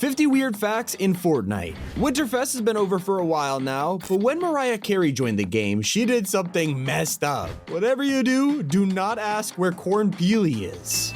50 weird facts in Fortnite. Winterfest has been over for a while now, but when Mariah Carey joined the game, she did something messed up. Whatever you do, do not ask where Corn Peely is.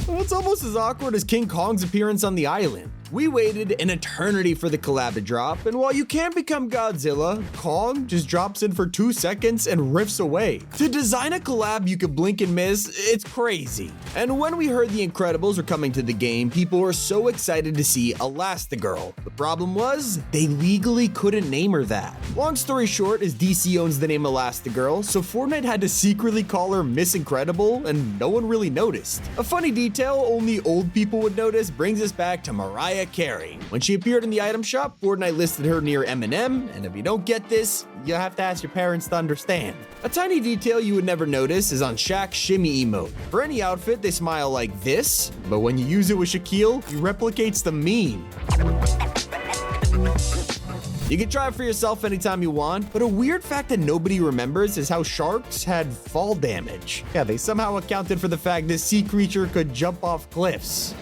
Well, it's almost as awkward as King Kong's appearance on the island. We waited an eternity for the collab to drop, and while you can't become Godzilla, Kong just drops in for 2 seconds and riffs away. To design a collab you could blink and miss, it's crazy. And when we heard the Incredibles were coming to the game, people were so excited to see Elastigirl. The problem was, they legally couldn't name her that. Long story short is DC owns the name Elastigirl, so Fortnite had to secretly call her Miss Incredible, and no one really noticed. A funny detail only old people would notice brings us back to Mariah Carey. When she appeared in the item shop, Fortnite listed her near Eminem, and if you don't get this, you have to ask your parents to understand. A tiny detail you would never notice is on Shaq's shimmy emote. For any outfit, they smile like this, but when you use it with Shaquille, he replicates the meme. You can try it for yourself anytime you want, but a weird fact that nobody remembers is how sharks had fall damage. Yeah, they somehow accounted for the fact this sea creature could jump off cliffs.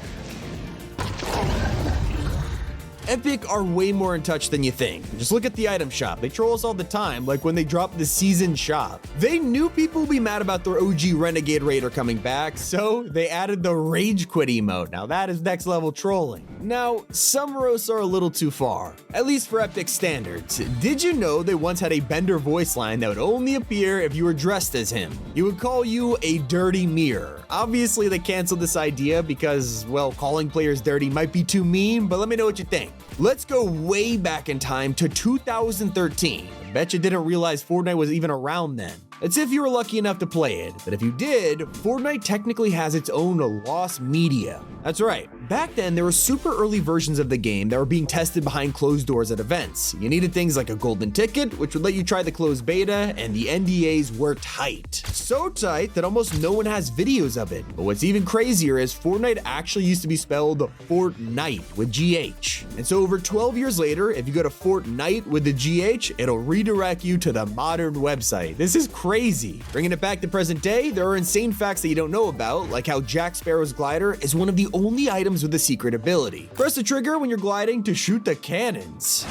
Epic are way more in touch than you think. Just look at the item shop. They troll us all the time, like when they dropped the season shop. They knew people would be mad about their OG Renegade Raider coming back, so they added the Rage Quit emote. Now that is next level trolling. Now, some roasts are a little too far, at least for Epic standards. Did you know they once had a Bender voice line that would only appear if you were dressed as him? He would call you a dirty mirror. Obviously, they canceled this idea because, well, calling players dirty might be too mean, but let me know what you think. Let's go way back in time to 2013. I bet you didn't realize Fortnite was even around then. It's if you were lucky enough to play it, but if you did, Fortnite technically has its own lost media. That's right. Back then, there were super early versions of the game that were being tested behind closed doors at events. You needed things like a golden ticket, which would let you try the closed beta, and the NDAs were tight. So tight that almost no one has videos of it. But what's even crazier is Fortnite actually used to be spelled Fortnite with GH. And so over 12 years later, if you go to Fortnite with the GH, it'll redirect you to the modern website. This is crazy. Bringing it back to present day, there are insane facts that you don't know about, like how Jack Sparrow's glider is one of the only items with a secret ability. Press the trigger when you're gliding to shoot the cannons.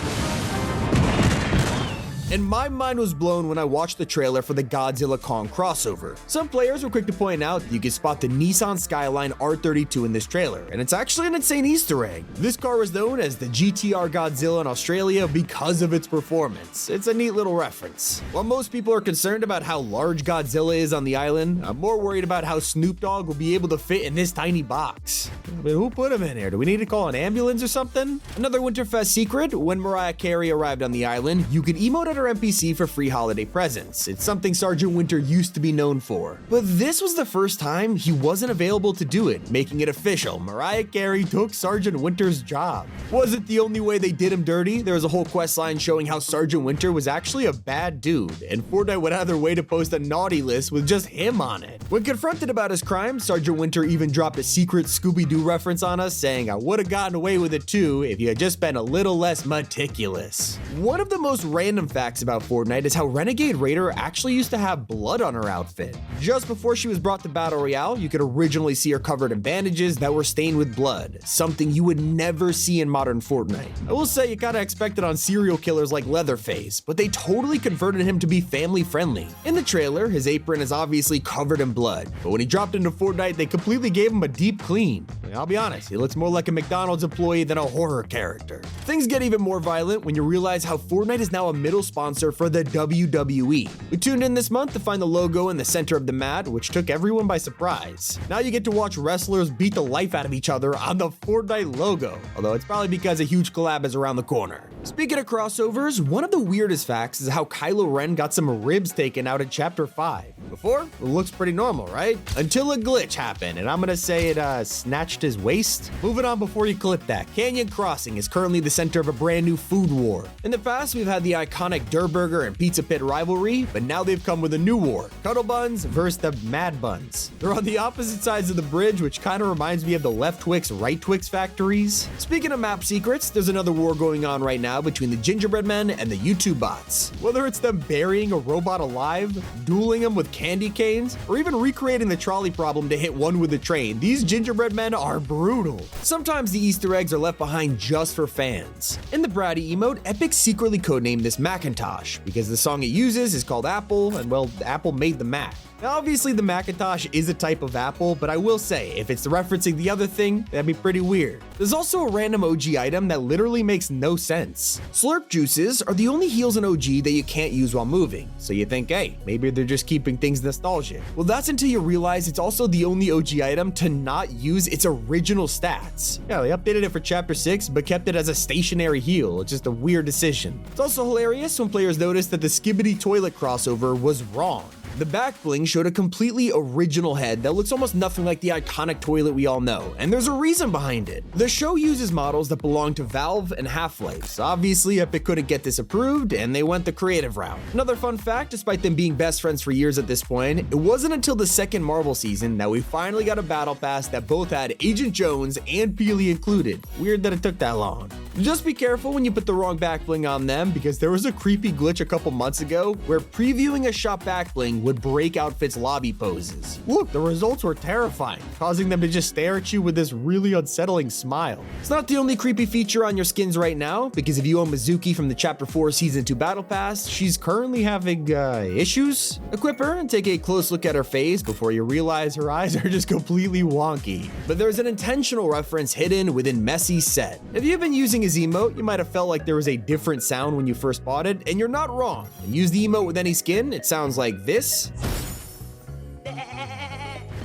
And my mind was blown when I watched the trailer for the Godzilla Kong crossover. Some players were quick to point out that you can spot the Nissan Skyline R32 in this trailer, and it's actually an insane Easter egg. This car was known as the GTR Godzilla in Australia because of its performance. It's a neat little reference. While most people are concerned about how large Godzilla is on the island, I'm more worried about how Snoop Dogg will be able to fit in this tiny box. But who put him in here? Do we need to call an ambulance or something? Another Winterfest secret, when Mariah Carey arrived on the island, you could emote at her NPC for free holiday presents. It's something Sergeant Winter used to be known for. But this was the first time he wasn't available to do it, making it official. Mariah Carey took Sergeant Winter's job. Wasn't the only way they did him dirty. There was a whole quest line showing how Sergeant Winter was actually a bad dude, and Fortnite went out of their way to post a naughty list with just him on it. When confronted about his crime, Sergeant Winter even dropped a secret Scooby-Doo reference on us, saying, "I would have gotten away with it too if you had just been a little less meticulous." One of the most random facts about Fortnite is how Renegade Raider actually used to have blood on her outfit. Just before she was brought to Battle Royale, you could originally see her covered in bandages that were stained with blood, something you would never see in modern Fortnite. I will say you kinda expect it on serial killers like Leatherface, but they totally converted him to be family friendly. In the trailer, his apron is obviously covered in blood, but when he dropped into Fortnite, they completely gave him a deep clean. I'll be honest, he looks more like a McDonald's employee than a horror character. Things get even more violent when you realize how Fortnite is now a middle sponsor for the WWE. We tuned in this month to find the logo in the center of the mat, which took everyone by surprise. Now you get to watch wrestlers beat the life out of each other on the Fortnite logo, although it's probably because a huge collab is around the corner. Speaking of crossovers, one of the weirdest facts is how Kylo Ren got some ribs taken out in Chapter 5. Before, it looks pretty normal, right? Until a glitch happened, and I'm gonna say it snatched his waist. Moving on before you clip that, Canyon Crossing is currently the center of a brand new food war. In the past, we've had the iconic Durr Burger and Pizza Pit rivalry, but now they've come with a new war, Cuddle Buns versus the Mad Buns. They're on the opposite sides of the bridge, which kind of reminds me of the Left Twix, Right Twix factories. Speaking of map secrets, there's another war going on right now between the Gingerbread Men and the YouTube bots. Whether it's them burying a robot alive, dueling them with candy canes, or even recreating the trolley problem to hit one with a train, these gingerbread men are brutal. Sometimes the Easter eggs are left behind just for fans. In the Bratty emote, Epic secretly codenamed this Macintosh, because the song it uses is called Apple, and well, Apple made the Mac. Now, obviously the Macintosh is a type of apple, but I will say, if it's referencing the other thing, that'd be pretty weird. There's also a random OG item that literally makes no sense. Slurp juices are the only heals in OG that you can't use while moving, so you think, hey, maybe they're just keeping things nostalgic. Well, that's until you realize it's also the only OG item to not use its original stats. Yeah, they updated it for Chapter 6, but kept it as a stationary heal. It's just a weird decision. It's also hilarious when players notice that the Skibbity toilet crossover was wrong. The back bling showed a completely original head that looks almost nothing like the iconic toilet we all know, and there's a reason behind it. The show uses models that belong to Valve and Half-Life, so obviously Epic couldn't get this approved, and they went the creative route. Another fun fact, despite them being best friends for years at this point, it wasn't until the second Marvel season that we finally got a battle pass that both had Agent Jones and Peely included. Weird that it took that long. Just be careful when you put the wrong back bling on them, because there was a creepy glitch a couple months ago where previewing a shop back bling would break outfits' lobby poses. Look, the results were terrifying, causing them to just stare at you with this really unsettling smile. It's not the only creepy feature on your skins right now, because if you own Mizuki from the Chapter 4 Season 2 Battle Pass, she's currently having, issues? Equip her and take a close look at her face before you realize her eyes are just completely wonky. But there's an intentional reference hidden within Messy's set. If you've been using his emote, you might have felt like there was a different sound when you first bought it, and you're not wrong. And use the emote with any skin, it sounds like this.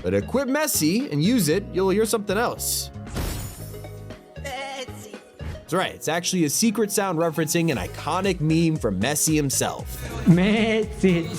But equip Messy and use it, you'll hear something else. That's right, it's actually a secret sound referencing an iconic meme from Messi himself. Messi.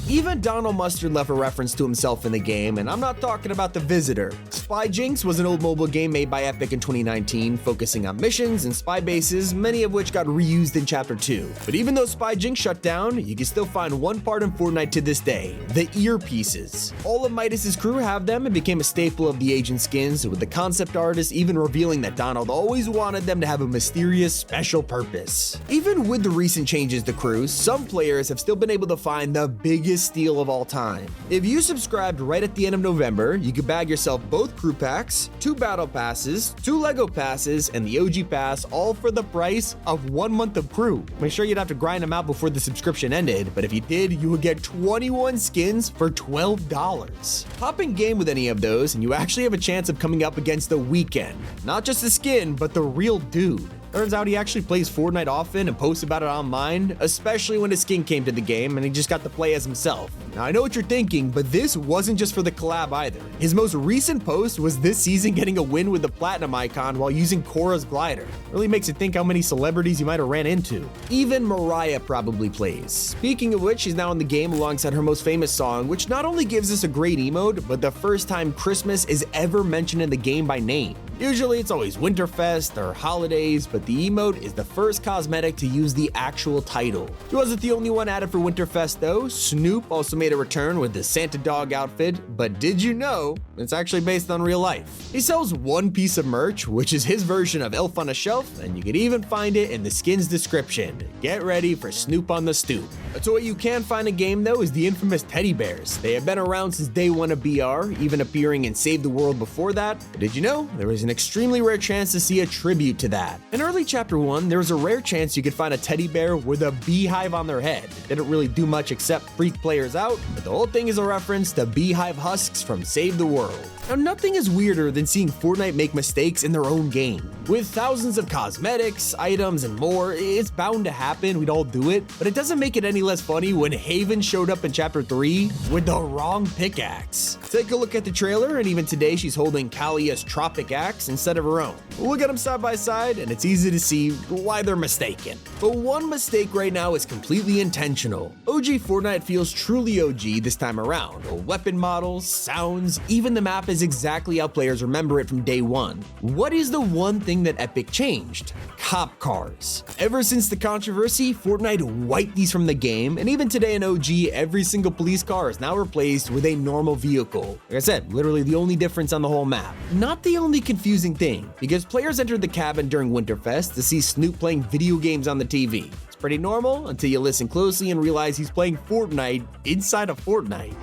Even Donald Mustard left a reference to himself in the game, and I'm not talking about The Visitor. Spy Jinx was an old mobile game made by Epic in 2019, focusing on missions and spy bases, many of which got reused in Chapter 2. But even though Spy Jinx shut down, you can still find one part in Fortnite to this day, the earpieces. All of Midas's crew have them and became a staple of the agent skins, with the concept artist even revealing that Donald always wanted them to have a mysterious special purpose. Even with the recent changes to crews, some players have still been able to find the biggest steal of all time. If you subscribed right at the end of November, you could bag yourself both crew packs, 2 battle passes, 2 Lego passes, and the OG pass, all for the price of 1 month of crew. Make sure you'd have to grind them out before the subscription ended, but if you did, you would get 21 skins for $12. Hop in game with any of those, and you actually have a chance of coming up against the Weeknd. Not just the skin, but the real dude. Turns out he actually plays Fortnite often and posts about it online, especially when his skin came to the game and he just got to play as himself. Now I know what you're thinking, but this wasn't just for the collab either. His most recent post was this season getting a win with the platinum icon while using Korra's glider. Really makes you think how many celebrities you might have ran into. Even Mariah probably plays. Speaking of which, she's now in the game alongside her most famous song, which not only gives us a great emote, but the first time Christmas is ever mentioned in the game by name. Usually it's always Winterfest or holidays, but the emote is the first cosmetic to use the actual title. He wasn't the only one added for Winterfest though. Snoop also made a return with the Santa dog outfit, but did you know it's actually based on real life? He sells one piece of merch, which is his version of Elf on a Shelf, and you can even find it in the skin's description. Get ready for Snoop on the stoop. So what you can find in game though is the infamous teddy bears. They have been around since day one of BR, even appearing in Save the World before that. But did you know there was an extremely rare chance to see a tribute to that? In early Chapter 1, there was a rare chance you could find a teddy bear with a beehive on their head. It didn't really do much except freak players out, but the whole thing is a reference to beehive husks from Save the World. Now, nothing is weirder than seeing Fortnite make mistakes in their own game. With thousands of cosmetics, items, and more, it's bound to happen, we'd all do it, but it doesn't make it any less funny when Haven showed up in Chapter 3 with the wrong pickaxe. Take a look at the trailer, and even today she's holding Kalia's Tropic Axe instead of her own. Look at them side by side, and it's easy to see why they're mistaken. But one mistake right now is completely intentional. OG Fortnite feels truly OG this time around. Weapon models, sounds, even the map is exactly how players remember it from day one. What is the one thing that Epic changed? Cop cars. Ever since the controversy, Fortnite wiped these from the game, and even today in OG, every single police car is now replaced with a normal vehicle. Like I said, literally the only difference on the whole map. Not the only confusing thing, because players entered the cabin during Winterfest to see Snoop playing video games on the TV. Pretty normal until you listen closely and realize he's playing Fortnite inside of Fortnite.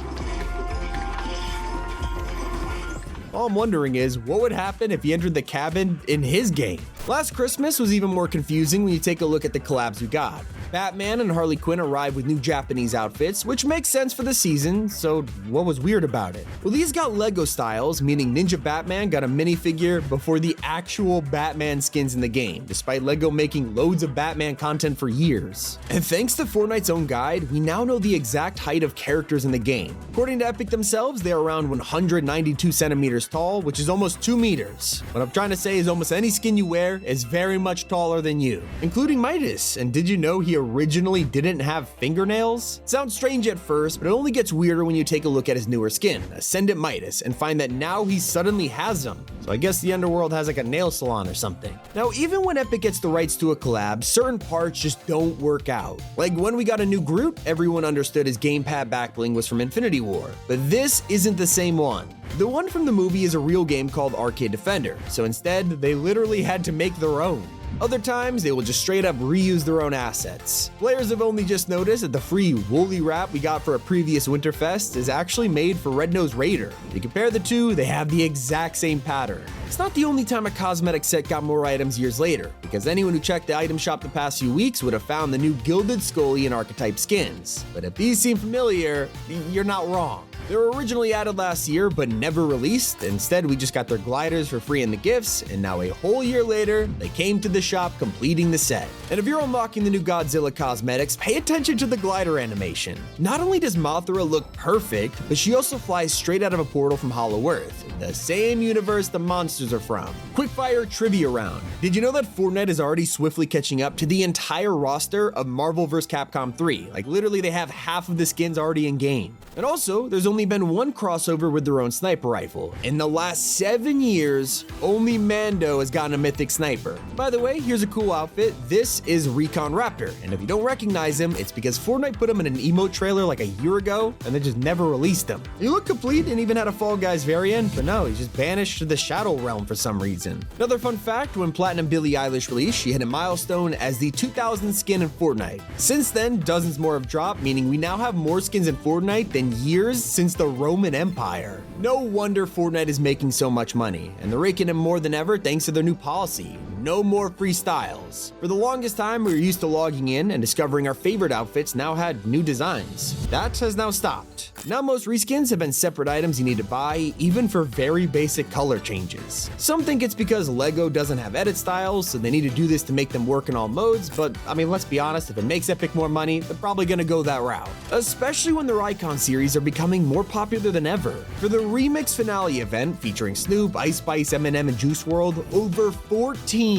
All I'm wondering is, what would happen if he entered the cabin in his game? Last Christmas was even more confusing when you take a look at the collabs we got. Batman and Harley Quinn arrived with new Japanese outfits, which makes sense for the season, so what was weird about it? Well, these got Lego styles, meaning Ninja Batman got a minifigure before the actual Batman skins in the game, despite Lego making loads of Batman content for years. And thanks to Fortnite's own guide, we now know the exact height of characters in the game. According to Epic themselves, they are around 192 centimeters tall, which is almost 2 meters. What I'm trying to say is almost any skin you wear is very much taller than you, including Midas. And did you know he originally didn't have fingernails? Sounds strange at first, but it only gets weirder when you take a look at his newer skin, Ascendant Midas, and find that now he suddenly has them. So I guess the underworld has like a nail salon or something. Now, even when Epic gets the rights to a collab, certain parts just don't work out. Like when we got a new Groot, everyone understood his gamepad backbling was from Infinity War, but this isn't the same one. The one from the movie is a real game called Arcade Defender, so instead, they literally had to make their own. Other times, they will just straight up reuse their own assets. Players have only just noticed that the free woolly wrap we got for a previous Winterfest is actually made for Red-Nosed Raider. If you compare the two, they have the exact same pattern. It's not the only time a cosmetic set got more items years later, because anyone who checked the item shop the past few weeks would have found the new Gilded Scully Archetype skins. But if these seem familiar, you're not wrong. They were originally added last year, but never released. Instead, we just got their gliders for free in the gifts, and now a whole year later, they came to the shop completing the set. And if you're unlocking the new Godzilla cosmetics, pay attention to the glider animation. Not only does Mothra look perfect, but she also flies straight out of a portal from Hollow Earth, the same universe the monsters are from. Quickfire trivia round. Did you know that Fortnite is already swiftly catching up to the entire roster of Marvel vs. Capcom 3? Like literally they have half of the skins already in game. And also, there's only been one crossover with their own sniper rifle. In the last 7 years, only Mando has gotten a mythic sniper. By the way, here's a cool outfit. This is Recon Raptor, and if you don't recognize him, it's because Fortnite put him in an emote trailer like a year ago, and they just never released him. He looked complete and even had a Fall Guys variant, but no, he's just banished to the Shadow Realm for some reason. Another fun fact, when Platinum Billie Eilish released, she hit a milestone as the 2000th skin in Fortnite. Since then, dozens more have dropped, meaning we now have more skins in Fortnite than years since the Roman Empire. No wonder Fortnite is making so much money, and they're raking in more than ever thanks to their new policy. No more free styles. For the longest time, we were used to logging in and discovering our favorite outfits now had new designs. That has now stopped. Now most reskins have been separate items you need to buy, even for very basic color changes. Some think it's because Lego doesn't have edit styles, so they need to do this to make them work in all modes, but I mean, let's be honest, if it makes Epic more money, they're probably gonna go that route. Especially when their Icon series are becoming more popular than ever. For the Remix Finale event featuring Snoop, Ice Spice, Eminem, and Juice WRLD, over 14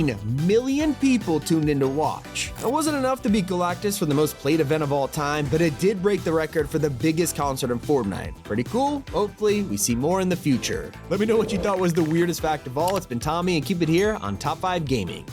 million people tuned in to watch. It wasn't enough to beat Galactus for the most played event of all time, but it did break the record for the biggest concert in Fortnite. Pretty cool. Hopefully, we see more in the future. Let me know what you thought was the weirdest fact of all. It's been Tommy, and keep it here on Top 5 Gaming.